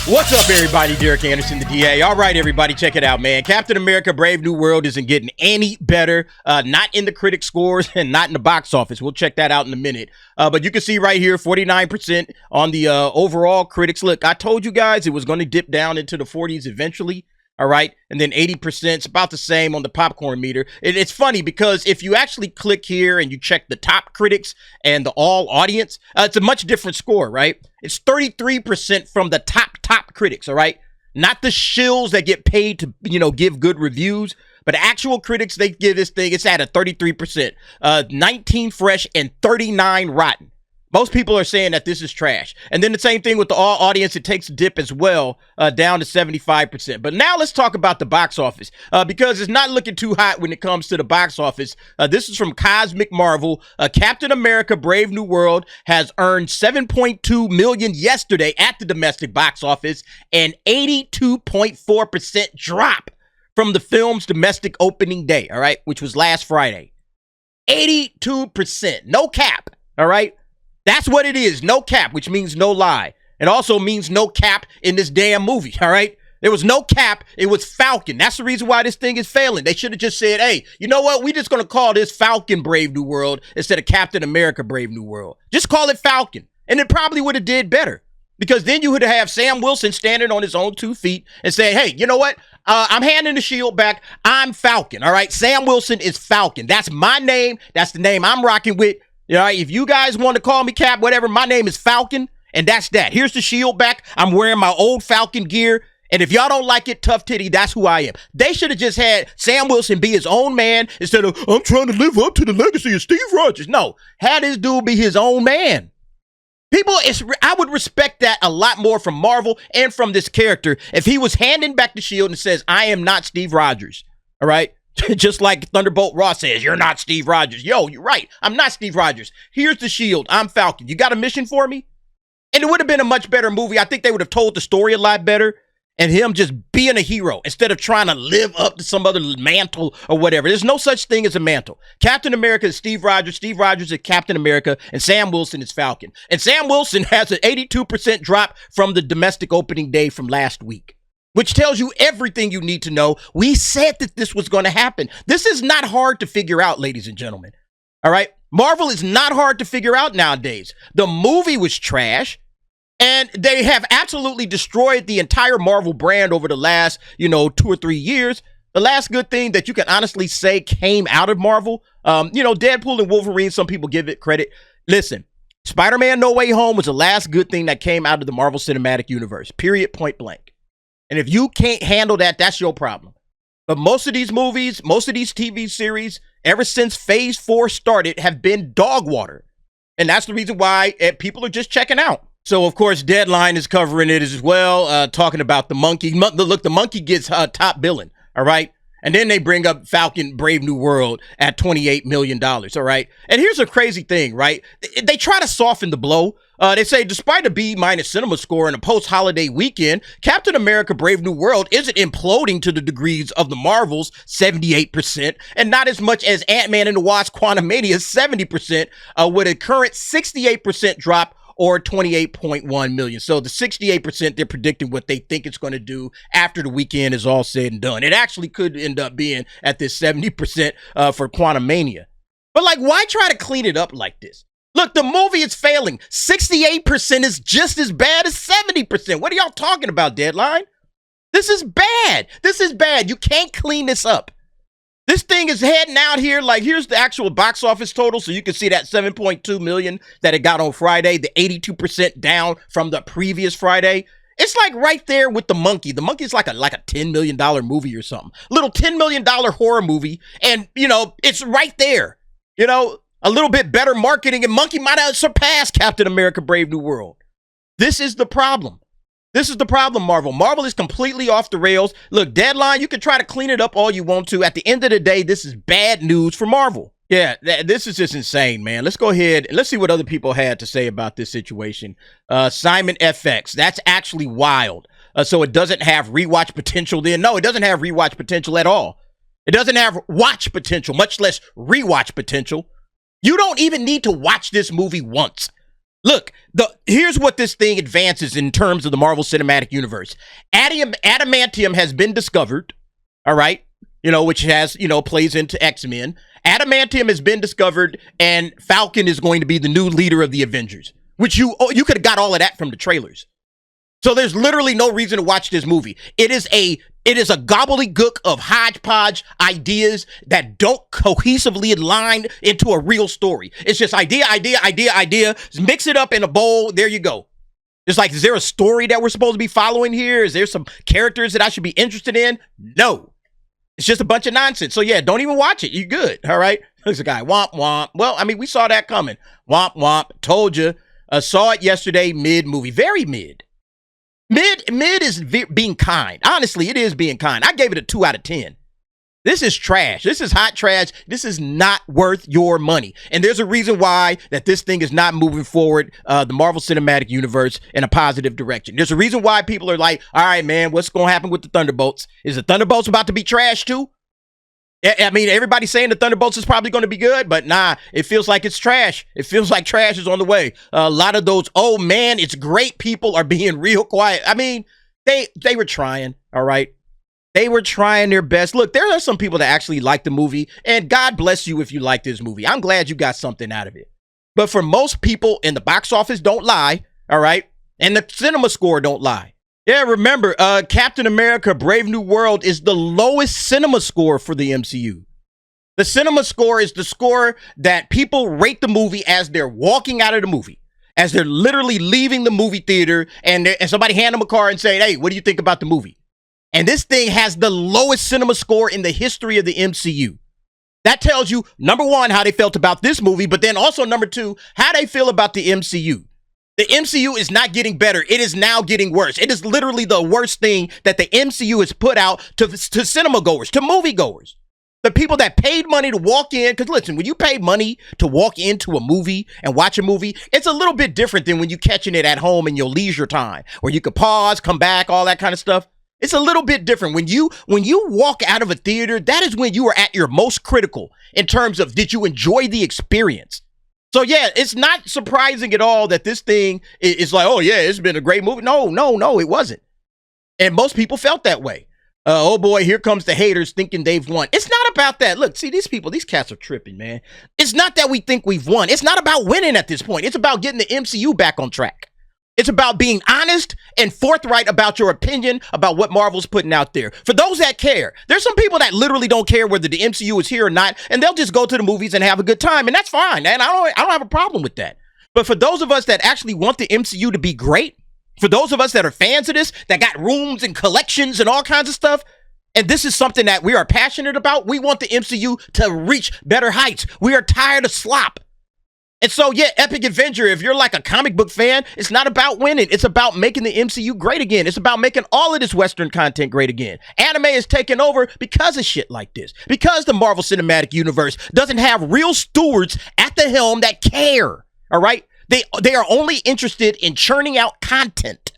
What's up, everybody? Derek Anderson, the DA. All right, everybody, check it out, man. Captain America Brave New World isn't getting any better, not in the critic scores and not in the box office. We'll check that out in a minute. But you can see right here, 49% on the overall critics. Look, I told you guys it was going to dip down into the 40s eventually. All right. And then 80% is about the same on the popcorn meter. It's funny because if you actually click here and you check the top critics and the all audience, it's a much different score, right? It's 33% from the top critics. All right. Not the shills that get paid to, give good reviews, but actual critics, they give this thing, it's at a 33%, 19 fresh and 39 rotten. Most people are saying that this is trash. And then the same thing with the all audience. It takes a dip as well, down to 75%. But now let's talk about the box office, because it's not looking too hot when it comes to the box office. This is from Cosmic Marvel. Captain America Brave New World has earned $7.2 million yesterday at the domestic box office, an 82.4% drop from the film's domestic opening day, all right, which was last Friday. 82%. No cap, all right? That's what it is. No cap, which means no lie. It also means no cap in this damn movie, all right? There was no cap. It was Falcon. That's the reason why this thing is failing. They should have just said, hey, you know what? We're just going to call this Falcon Brave New World instead of Captain America Brave New World. Just call it Falcon. And it probably would have did better. Because then you would have Sam Wilson standing on his own 2 feet and saying, hey, you know what? I'm handing the shield back. I'm Falcon, all right? Sam Wilson is Falcon. That's my name. That's the name I'm rocking with. All right, if you guys want to call me Cap, whatever, my name is Falcon, and that's that. Here's the shield back. I'm wearing my old Falcon gear, and if y'all don't like it, tough titty, that's who I am. They should have just had Sam Wilson be his own man instead of, I'm trying to live up to the legacy of Steve Rogers. No, had this dude be his own man. I would respect that a lot more from Marvel and from this character if he was handing back the shield and says, I am not Steve Rogers, all right? Just like Thunderbolt Ross says, you're not Steve Rogers. Yo, you're right. I'm not Steve Rogers. Here's the shield. I'm Falcon. You got a mission for me? And it would have been a much better movie. I think they would have told the story a lot better and him just being a hero instead of trying to live up to some other mantle or whatever. There's no such thing as a mantle. Captain America is Steve Rogers. Steve Rogers is Captain America, and Sam Wilson is Falcon. And Sam Wilson has an 82% drop from the domestic opening day from last week, which tells you everything you need to know. We said that this was going to happen. This is not hard to figure out, ladies and gentlemen. All right? Marvel is not hard to figure out nowadays. The movie was trash, and they have absolutely destroyed the entire Marvel brand over the last, 2 or 3 years. The last good thing that you can honestly say came out of Marvel, Deadpool and Wolverine, some people give it credit. Listen, Spider-Man No Way Home was the last good thing that came out of the Marvel Cinematic Universe, period, point blank. And if you can't handle that, that's your problem. But most of these movies, most of these TV series, ever since Phase 4 started, have been dog water. And that's the reason why people are just checking out. So, of course, Deadline is covering it as well, talking about the monkey. Look, the monkey gets top billing, all right? And then they bring up Falcon Brave New World at $28 million, all right? And here's a crazy thing, right? They try to soften the blow. They say, despite a B- cinema score in a post-holiday weekend, Captain America Brave New World isn't imploding to the degrees of the Marvels, 78%, and not as much as Ant-Man and the Wasp Quantumania, 70%, with a current 68% drop or 28.1 million. So the 68%, they're predicting what they think it's going to do after the weekend is all said and done. It actually could end up being at this 70% for Quantumania. But why try to clean it up like this? Look, the movie is failing. 68% is just as bad as 70%. What are y'all talking about, Deadline? This is bad. This is bad. You can't clean this up. This thing is heading out here. Here's the actual box office total. So you can see that 7.2 million that it got on Friday, the 82% down from the previous Friday. It's right there with The Monkey. The Monkey's like a $10 million movie or something. Little $10 million horror movie. And, it's right there. A little bit better marketing, and Monkey might have surpassed Captain America Brave New World. This is the problem. This is the problem, Marvel. Marvel is completely off the rails. Look, Deadline, you can try to clean it up all you want to. At the end of the day, this is bad news for Marvel. Yeah, this is just insane, man. Let's go ahead and let's see what other people had to say about this situation. Simon FX, that's actually wild. So it doesn't have rewatch potential then? No, it doesn't have rewatch potential at all. It doesn't have watch potential, much less rewatch potential. You don't even need to watch this movie once. Look, here's what this thing advances in terms of the Marvel Cinematic Universe. Adamantium has been discovered, all right? Which has, plays into X-Men. Adamantium has been discovered, and Falcon is going to be the new leader of the Avengers, which you could have got all of that from the trailers. So there's literally no reason to watch this movie. It is a gobbledygook of hodgepodge ideas that don't cohesively align into a real story. It's just idea. Mix it up in a bowl. There you go. It's like, is there a story that we're supposed to be following here? Is there some characters that I should be interested in? No. It's just a bunch of nonsense. So yeah, don't even watch it. You're good. All right. There's a guy. Womp womp. Well, I mean, we saw that coming. Womp womp. Told you. Saw it yesterday. Mid movie. Very mid. Mid is being kind. Honestly, it is being kind. I gave it a 2 out of 10. This is trash. This is hot trash. This is not worth your money. And there's a reason why that this thing is not moving forward, the Marvel Cinematic Universe, in a positive direction. There's a reason why people are like, all right, man, what's going to happen with the Thunderbolts? Is the Thunderbolts about to be trash too? I mean, everybody's saying the Thunderbolts is probably going to be good, but nah, it feels like it's trash. It feels like trash is on the way. A lot of those, oh man, it's great people are being real quiet. I mean, they were trying, all right? They were trying their best. Look, there are some people that actually like the movie, and God bless you if you like this movie. I'm glad you got something out of it. But for most people, in the box office don't lie, all right? And the cinema score don't lie. Yeah, remember, Captain America Brave New World is the lowest cinema score for the MCU. The cinema score is the score that people rate the movie as they're walking out of the movie, as they're literally leaving the movie theater, and somebody hand them a card and say, hey, what do you think about the movie? And this thing has the lowest cinema score in the history of the MCU. That tells you, number one, how they felt about this movie, but then also, number two, how they feel about the MCU. The MCU is not getting better. It is now getting worse. It is literally the worst thing that the MCU has put out to cinema goers, to movie goers. The people that paid money to walk in, because listen, when you pay money to walk into a movie and watch a movie, it's a little bit different than when you're catching it at home in your leisure time, where you could pause, come back, all that kind of stuff. It's a little bit different. When you walk out of a theater, that is when you are at your most critical in terms of, did you enjoy the experience? So yeah, it's not surprising at all that this thing is like, oh yeah, it's been a great movie. No, it wasn't. And most people felt that way. Oh boy, here comes the haters thinking they've won. It's not about that. Look, see, these cats are tripping, man. It's not that we think we've won. It's not about winning at this point. It's about getting the MCU back on track. It's about being honest and forthright about your opinion about what Marvel's putting out there. For those that care, there's some people that literally don't care whether the MCU is here or not, and they'll just go to the movies and have a good time, and that's fine. And I don't have a problem with that. But for those of us that actually want the MCU to be great, for those of us that are fans of this, that got rooms and collections and all kinds of stuff, and this is something that we are passionate about, we want the MCU to reach better heights. We are tired of slop. And so, yeah, Epic Adventure, if you're like a comic book fan, it's not about winning. It's about making the MCU great again. It's about making all of this Western content great again. Anime is taking over because of shit like this. Because the Marvel Cinematic Universe doesn't have real stewards at the helm that care, all right? They are only interested in churning out content.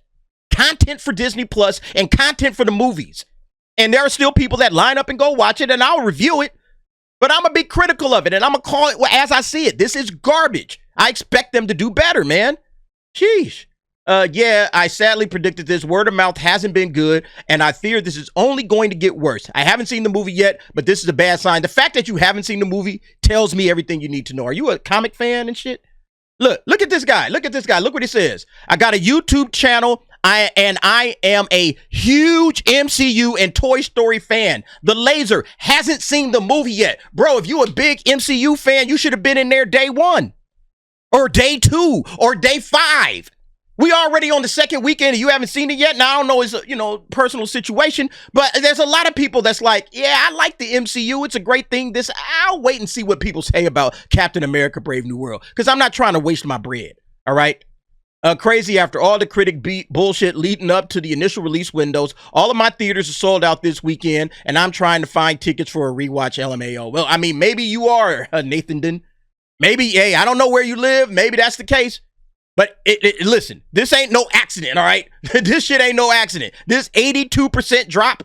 Content for Disney Plus and content for the movies. And there are still people that line up and go watch it, and I'll review it. But I'm going to be critical of it, and I'm going to call it as I see it. This is garbage. I expect them to do better, man. Sheesh. Yeah, I sadly predicted this. Word of mouth hasn't been good, and I fear this is only going to get worse. I haven't seen the movie yet, but this is a bad sign. The fact that you haven't seen the movie tells me everything you need to know. Are you a comic fan and shit? Look at this guy. Look at this guy. Look what he says. I got a YouTube channel. I am a huge MCU and Toy Story fan. The Laser hasn't seen the movie yet. Bro, if you a big MCU fan, you should have been in there day 1 or day 2 or day 5. We already on the second weekend and you haven't seen it yet. Now, I don't know, it's a personal situation, but there's a lot of people that's like, yeah, I like the MCU. It's a great thing. I'll wait and see what people say about Captain America Brave New World, because I'm not trying to waste my bread, all right? Crazy, after all the critic bullshit leading up to the initial release windows, all of my theaters are sold out this weekend, and I'm trying to find tickets for a rewatch LMAO. Well, I mean, maybe you are, Nathan Dunn. Maybe, hey, I don't know where you live. Maybe that's the case. But listen, this ain't no accident, all right? This shit ain't no accident. This 82% drop,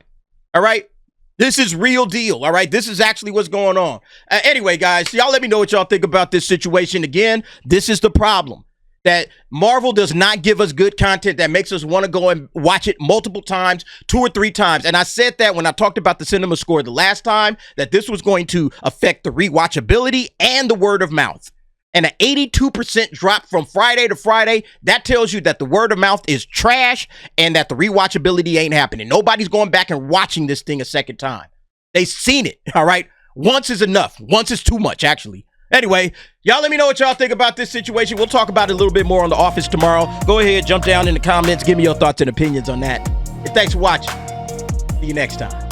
all right? This is real deal, all right? This is actually what's going on. Anyway, guys, y'all let me know what y'all think about this situation. Again, this is the problem. that Marvel does not give us good content that makes us want to go and watch it multiple times, 2 or 3 times. And I said that when I talked about the cinema score the last time, that this was going to affect the rewatchability and the word of mouth. And an 82% drop from Friday to Friday, that tells you that the word of mouth is trash and that the rewatchability ain't happening. Nobody's going back and watching this thing a second time. They've seen it, all right? Once is enough. Once is too much, actually. Anyway, y'all let me know what y'all think about this situation. We'll talk about it a little bit more on The Office tomorrow. Go ahead, jump down in the comments. Give me your thoughts and opinions on that. And thanks for watching. See you next time.